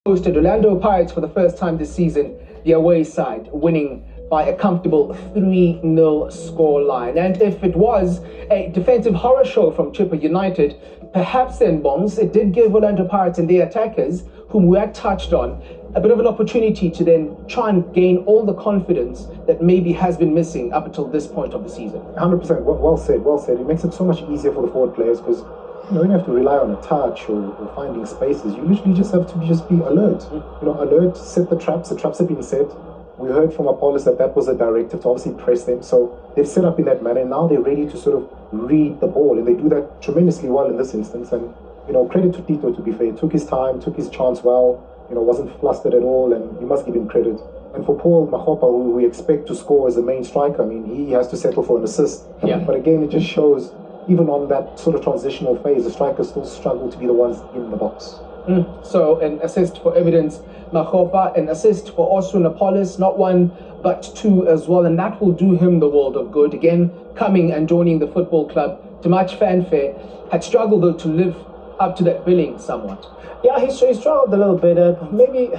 Hosted Orlando Pirates for the first time this season, the away side winning by a comfortable 3-0 scoreline. And if it was a defensive horror show from Chippa United, perhaps then, Bongs, it did give Orlando Pirates and their attackers, whom we had touched on, a bit of an opportunity to then try and gain all the confidence that maybe has been missing up until this point of the season. 100%. Well said, well said. It makes it so much easier for the forward players because you don't have to rely on a touch or finding spaces. You literally just have to be alert. Alert, set the traps. The traps have been set. We heard from Apollos that was a directive to obviously press them. So they've set up in that manner. And now they're ready to sort of read the ball. And they do that tremendously well in this instance. And, credit to Tito, to be fair. He took his time, took his chance well, wasn't flustered at all. And you must give him credit. And for Paul Mahopa, who we expect to score as a main striker, I mean, he has to settle for an assist. Yeah. But again, it just shows, even on that sort of transitional phase, the strikers still struggle to be the ones in the box. So an assist for Evidence Mahopa, an assist for Oswin Apollos, not one but two as well, and that will do him the world of good. Again, coming and joining the football club to much fanfare, had struggled though to live up to that billing somewhat. Yeah, he struggled a little bit. Maybe,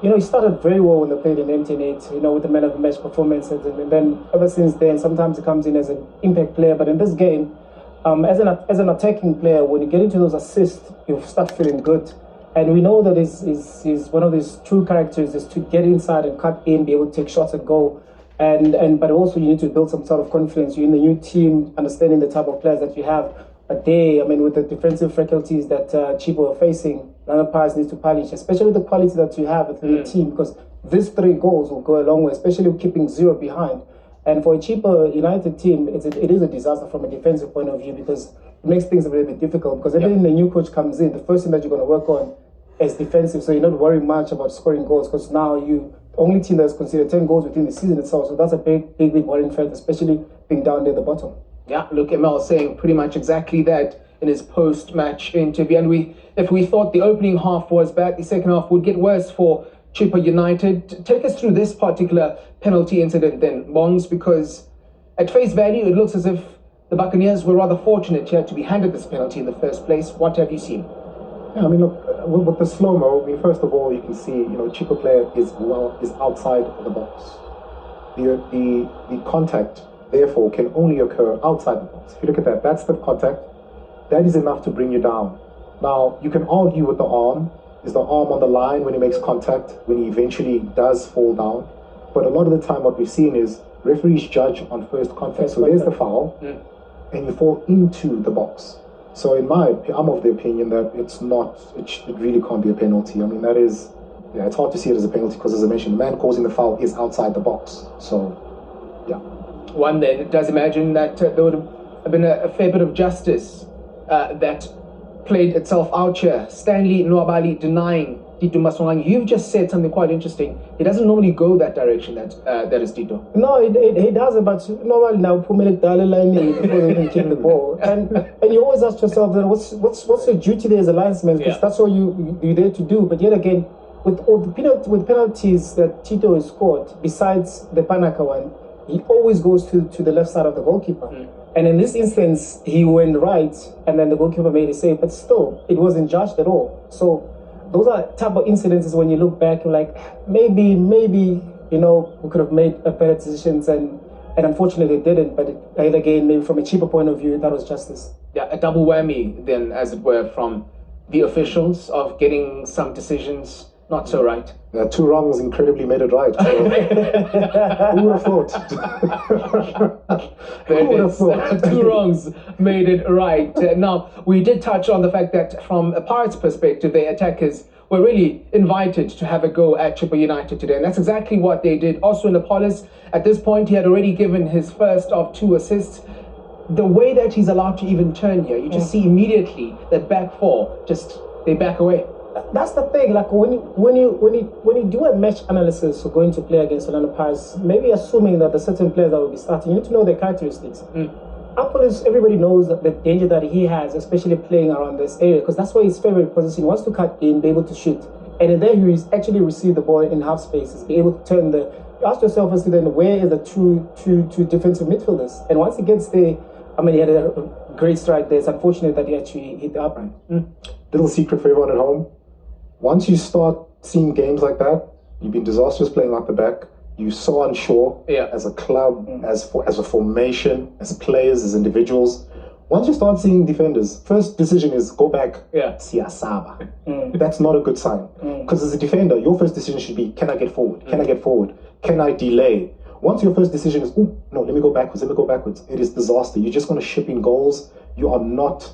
he started very well when they played in MT8, with the man of the match performances, and then ever since then, sometimes he comes in as an impact player. But in this game, as an attacking player, when you get into those assists, you start feeling good. And we know that he's one of his true characters is to get inside and cut in, be able to take shots and go. But also you need to build some sort of confidence. You're in the new team, understanding the type of players that you have. But with the defensive faculties that Chippa are facing, Orlando Pirates needs to polish, especially the quality that you have within the team, because these 3 goals will go a long way, especially keeping 0 behind. And for a Chippa United team, it is a disaster from a defensive point of view because it makes things a little bit difficult. Because every time the new coach comes in, the first thing that you're going to work on is defensive. So you're not worrying much about scoring goals because now you only team that's considered 10 goals within the season itself. So that's a big worrying factor, especially being down there at the bottom. Yeah, look, Emil saying pretty much exactly that in his post-match interview. And if we thought the opening half was bad, the second half would get worse for Chippa United. Take us through this particular penalty incident then, Bongs, because at face value, it looks as if the Buccaneers were rather fortunate here to be handed this penalty in the first place. What have you seen? Yeah, I mean, look, with the slow-mo, first of all, you can see, Chippa player is outside the box. The contact, therefore, can only occur outside the box. If you look at that, that's the contact. That is enough to bring you down. Now, you can argue with the arm. Is the arm on the line when he makes contact, when he eventually does fall down? But a lot of the time what we've seen is referees judge on first contact. So there's the foul, and you fall into the box. So I'm of the opinion that it really can't be a penalty. I mean, it's hard to see it as a penalty because, as I mentioned, the man causing the foul is outside the box. So, yeah. One then, it does imagine that there would have been a fair bit of justice that played itself out here. Stanley Nwabali denying Tito Maswanganyi. You've just said something quite interesting. He doesn't normally go that direction, that is Tito. No, he doesn't, but normally now Pumele line before they even kick the ball. And you always ask yourself then what's your duty there as a linesman? Because that's all you're there to do. But yet again, with all the penalties that Tito has scored, besides the Panaka one, he always goes to the left side of the goalkeeper. And in this instance, he went right, and then the goalkeeper made a save, but still, it wasn't judged at all. So those are type of incidences when you look back, you're like, maybe, we could have made better decisions, and unfortunately they didn't. But again, maybe from a Chippa point of view, that was justice. Yeah, a double whammy then, as it were, from the officials of getting some decisions not so right. Yeah, 2 wrongs incredibly made it right. So. Who would have thought? Who would have thought? 2 wrongs made it right. Now, we did touch on the fact that from a Pirates perspective, their attackers were really invited to have a go at Chippa United today. And that's exactly what they did. Also in Apollos, at this point, he had already given his first of 2 assists. The way that he's allowed to even turn here, you just see immediately that back 4, they back away. That's the thing. Like when you do a match analysis for going to play against Orlando Pirates, maybe assuming that the certain players that will be starting, you need to know their characteristics. Apollos, everybody knows the danger that he has, especially playing around this area, because that's where his favorite position. He wants to cut in, be able to shoot, and in there he actually receive the ball in half spaces, be able to turn the. You ask yourself as to then where is the true defensive midfielders, and once he gets there, he had a great strike there. It's unfortunate that he actually hit the upright. Little secret for everyone at home. Once you start seeing games like that, you've been disastrous playing out the back. You're so unsure as a club, as a formation, as players, as individuals. Once you start seeing defenders, first decision is go back. Siyasaba. That's not a good sign. Because as a defender, your first decision should be, can I get forward? Can I get forward? Can I delay? Once your first decision is, oh, no, let me go backwards, it is disaster. You're just going to ship in goals. You are not...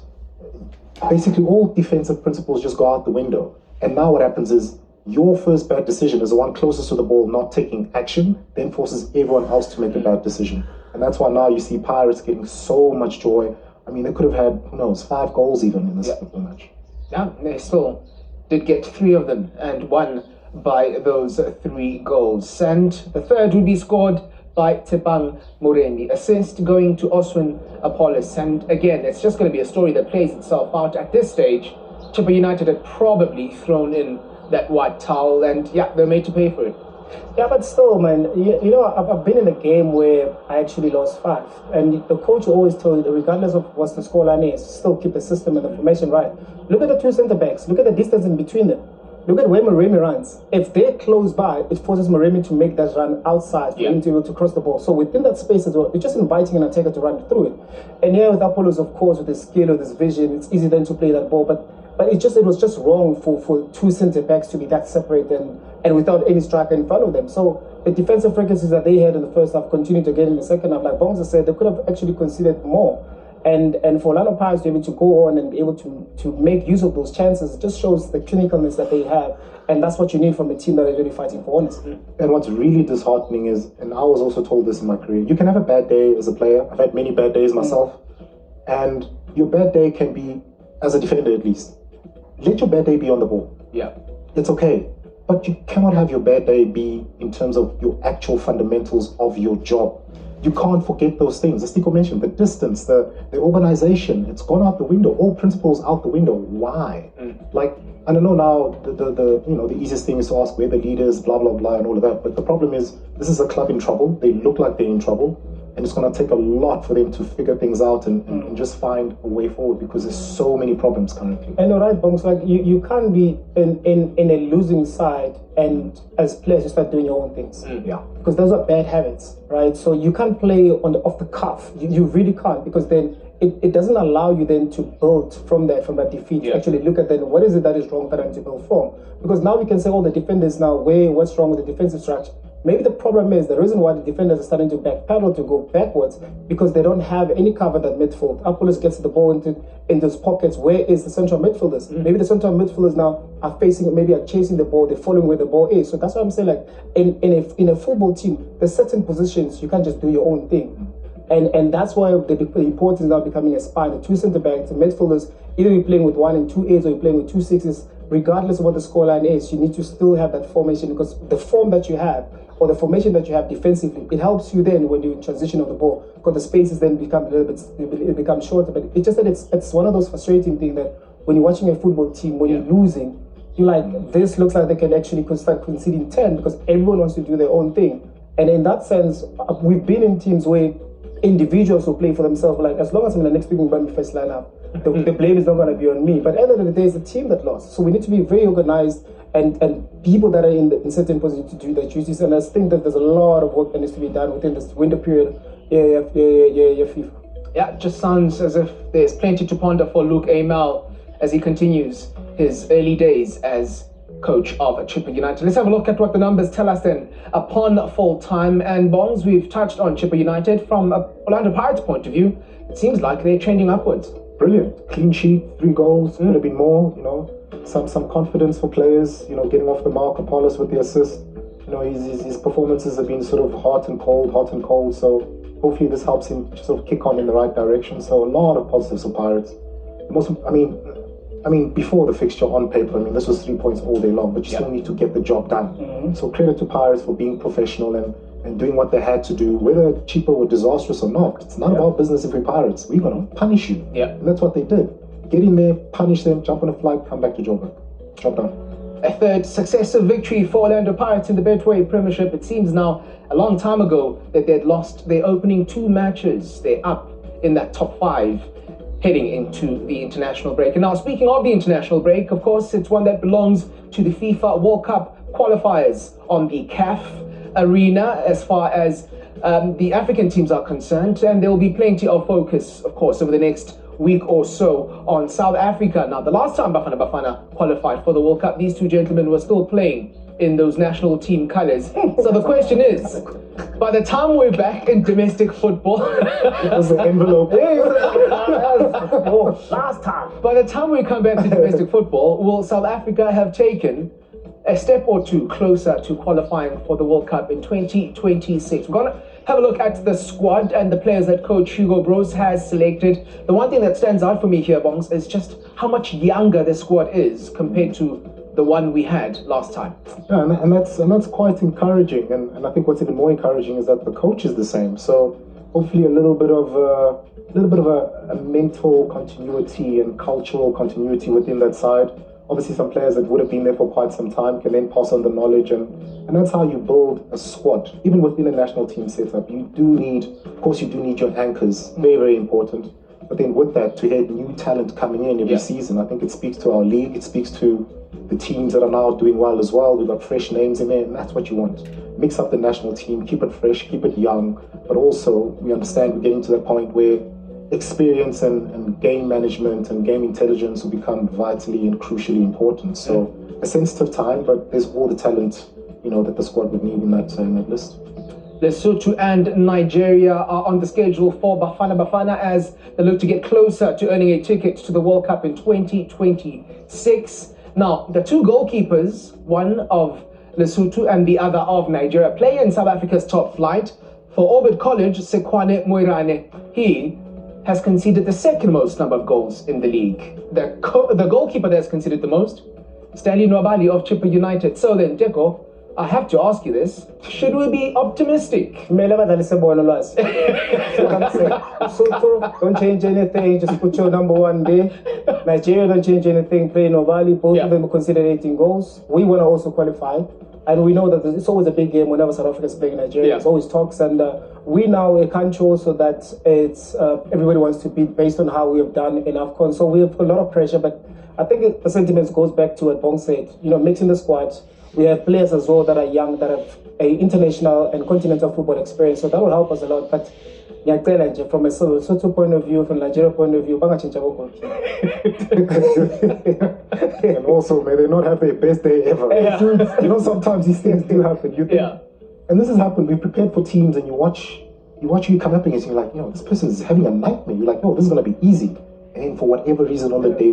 Basically, all defensive principles just go out the window. And now what happens is, your first bad decision is the one closest to the ball not taking action, then forces everyone else to make a bad decision. And that's why now you see Pirates getting so much joy. I mean, they could have had, who knows, 5 goals even in this football match. Yeah, they still did get 3 of them and won by those 3 goals. And the third would be scored by Tepang Moremi. Assist going to Oswin Apollos. And again, it's just going to be a story that plays itself out. At this stage, Chippa United had probably thrown in that white towel, and they're made to pay for it. Yeah, but still, man, you know, I've been in a game where I actually lost 5. And the coach always told you that regardless of what the scoreline is, still keep the system and the formation right. Look at the 2 centre-backs. Look at the distance in between them. Look at where Moremi runs. If they're close by, it forces Moremi to make that run outside for him to be able to cross the ball. So within that space as well, it's just inviting an attacker to run through it. And here with Apollos, of course, with his skill, with his vision, it's easy then to play that ball. But it was just wrong for 2 centre-backs to be that separate and without any striker in front of them. So the defensive frequencies that they had in the first half continued to get in the second half. Like Bonza said, they could have actually considered more. And for Orlando Pirates to be able to go on and be able to make use of those chances, it just shows the clinicalness that they have. And that's what you need from a team that is really fighting for honesty. And what's really disheartening is, and I was also told this in my career, you can have a bad day as a player. I've had many bad days myself. And your bad day can be, as a defender at least, let your bad day be on the ball. Yeah. It's okay. But you cannot have your bad day be in terms of your actual fundamentals of your job. You can't forget those things. As Nico mentioned, the distance, the organization, it's gone out the window. All principles out the window. Why? Like, I don't know now, the easiest thing is to ask where the leaders, blah, blah, blah, and all of that. But the problem is, this is a club in trouble. They look like they're in trouble. And it's going to take a lot for them to figure things out and just find a way forward, because there's so many problems currently. And you're right, Bongs, like you can't be in a losing side and as players you start doing your own things. Yeah. Because those are bad habits, right? So you can't play off the cuff. You really can't, because then it doesn't allow you then to build from that defeat. To actually look at then what is it that is wrong that I need to build from. Because now we can say all the defenders now, what's wrong with the defensive structure? Maybe the problem is the reason why the defenders are starting to backpedal, to go backwards, because they don't have any cover that midfield. Apollos gets the ball in those pockets. Where is the central midfielders? Maybe the central midfielders now are chasing the ball. They're following where the ball is. So that's why I'm saying, like, in a football team, there's certain positions you can't just do your own thing. And that's why the importance is now becoming a spine. The 2 centre-backs, the midfielders, either you're playing with 1 and 2 8s or you're playing with 2 6s. Regardless of what the scoreline is, you need to still have that formation, because the form that you have or the formation that you have defensively, it helps you then when you transition of the ball, because the spaces then become a little bit, it becomes shorter. But it's just that it's one of those frustrating things that when you're watching a football team, when you're losing, you're like, this looks like they can actually start conceding 10 because everyone wants to do their own thing. And in that sense, we've been in teams where individuals who play for themselves, like, as long as I'm in the next week by my first lineup, the blame is not going to be on me. But at the end of the day, it's the team that lost. So we need to be very organized and people that are in certain positions to do their duties. And I think that there's a lot of work that needs to be done within this winter period. FIFA. Yeah, it just sounds as if there's plenty to ponder for Luke Amel as he continues his early days as coach of Chippa United. Let's have a look at what the numbers tell us then upon full time. And Bongs, we've touched on Chippa United from Orlando Pirates' point of view. It seems like they're trending upwards. Brilliant. Clean sheet, 3 goals, could have been more, some confidence for players, getting off the mark. Apollos with the assist. His performances have been sort of hot and cold. So hopefully this helps him to sort of kick on in the right direction. So a lot of positives for Pirates. I mean, before the fixture on paper, this was 3 points all day long, but you still need to get the job done. So credit to Pirates for being professional and doing what they had to do. Whether Chippa were disastrous or not, it's none of our business if we're Pirates. We're going to punish you. And that's what they did. Get in there, punish them, jump on a flight, come back to Joburg. Job done. A third successive victory for Orlando Pirates in the Betway Premiership. It seems now a long time ago that they'd lost their opening 2 matches. They're up in that top 5 heading into the international break. And now, speaking of the international break, of course, it's one that belongs to the FIFA World Cup qualifiers on the CAF arena as far as the African teams are concerned. And there will be plenty of focus, of course, over the next week or so on South Africa. Now, the last time Bafana Bafana qualified for the World Cup, these two gentlemen were still playing in those national team colors. So the question is, by the time we're back in domestic football, It was the envelope. Last time. by the time we come back to domestic football, will South Africa have taken a step or two closer to qualifying for the World Cup in 2026? We're going to have a look at the squad and the players that coach Hugo Broos has selected. The one thing that stands out for me here, Bongs, is just how much younger the squad is compared to the one we had last time. Yeah, and that's quite encouraging. And I think what's even more encouraging is that the coach is the same. So hopefully a little bit of a mental continuity and cultural continuity within that side. Obviously, some players that would have been there for quite some time can then pass on the knowledge, and that's how you build a squad. Even within a national team setup, you do need your anchors, very, very important. But then with that, to have new talent coming in every season, I think it speaks to our league, it speaks to the teams that are now doing well as well. We've got fresh names in there, and that's what you want. Mix up the national team, keep it fresh, keep it young, but also we understand we're getting to the point where experience and game management and game intelligence will become vitally and crucially important. So a sensitive time, but there's all the talent, that the squad would need in that list. Lesotho and Nigeria are on the schedule for Bafana Bafana as they look to get closer to earning a ticket to the World Cup in 2026. Now, the two goalkeepers, one of Lesotho and the other of Nigeria, play in South Africa's top flight. For Orbit College, Sekwane Moirane, he has conceded the second most number of goals in the league. The goalkeeper that has conceded the most, Stanley Nwabali of Chippa United. So then, Teko, I have to ask you this. Should we be optimistic? Soto, don't change anything, just put your number one there. Nigeria, don't change anything, play Novali, both of them are considered 18 goals. We want to also qualify. And we know that it's always a big game whenever South Africa is playing Nigeria. There's always talks, and we now a country also that it's everybody wants to beat based on how we have done in AFCON. So we have a lot of pressure, but I think the sentiment goes back to what Bong said. Mixing the squad. We have players as well that are young, that have a international and continental football experience, so that will help us a lot. But from a Soto point of view, from Nigeria point of view, and also, may they not have their best day ever. Sometimes these things do happen. And this has happened. We prepared for teams, and you watch you come up against, you're like, this person is having a nightmare. You're like, this is going to be easy. And then for whatever reason on the day,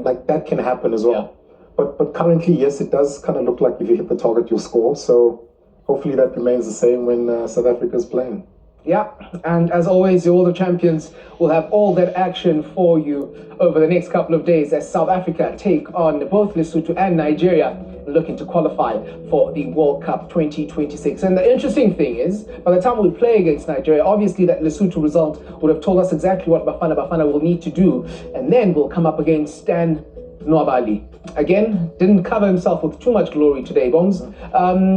like that can happen as well. But currently, yes, it does kind of look like if you hit the target, you'll score. So hopefully that remains the same when South Africa is playing. Yeah, and as always, the World of Champions will have all that action for you over the next couple of days as South Africa take on both Lesotho and Nigeria, looking to qualify for the World Cup 2026. And the interesting thing is, by the time we play against Nigeria, obviously that Lesotho result would have told us exactly what Bafana Bafana will need to do, and then we'll come up against Stan Nwabali. Again, didn't cover himself with too much glory today, Bongs.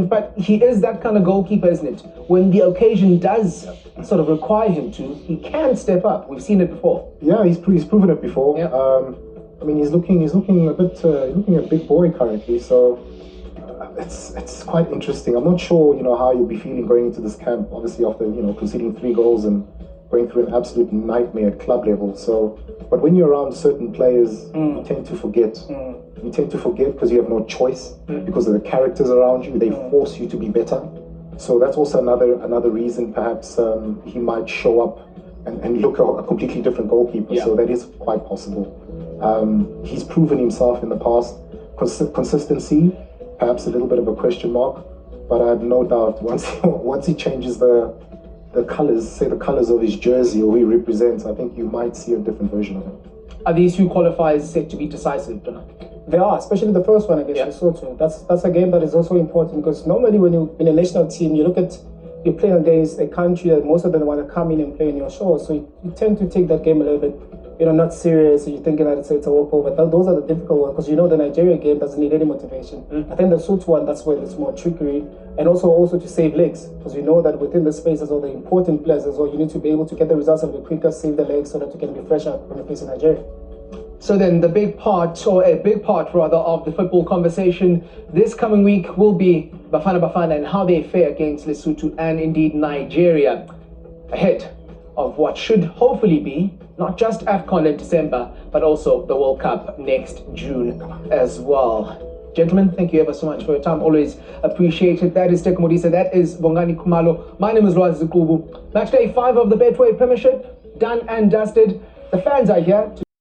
But he is that kind of goalkeeper, isn't it? When the occasion does sort of require him to, he can step up. We've seen it before. Yeah, he's proven it before. Yeah. He's looking a big boy currently. So it's quite interesting. I'm not sure, how you'll be feeling going into this camp. Obviously, after conceding 3 goals and going through an absolute nightmare at club level. So, but when you're around certain players, you tend to forget. You tend to forget because you have no choice, because of the characters around you. They force you to be better. So that's also another reason perhaps he might show up and look a completely different goalkeeper. So that is quite possible. He's proven himself in the past. Consistency, perhaps a little bit of a question mark, but I have no doubt once he changes the colors, say the colors of his jersey or who he represents, I think you might see a different version of him. Are these two qualifiers set to be decisive tonight? They are, especially the first one against Lesotho. That's a game that is also important because normally when you're in a national team, you look at you're playing against a country that most of them want to come in and play in your shores. So you tend to take that game a little bit, not serious. You're thinking that it's a walkover. Those are the difficult ones because the Nigeria game doesn't need any motivation. I think the Sotho one, that's where there's more trickery, and also to save legs because you know that within the spaces or the important players as well, you need to be able to get the results a bit quicker, save the legs so that you can be fresher when you're facing Nigeria. So then a big part of the football conversation this coming week will be Bafana and how they fare against Lesotho and indeed Nigeria ahead of what should hopefully be not just AFCON in December, but also the World Cup next June as well. Gentlemen, thank you ever so much for your time. Always appreciate it. That is Teko Modisa. That is Bongani Kumalo. My name is Lwazi Zukubu. Match day 5 of the Betway Premiership, done and dusted. The fans are here.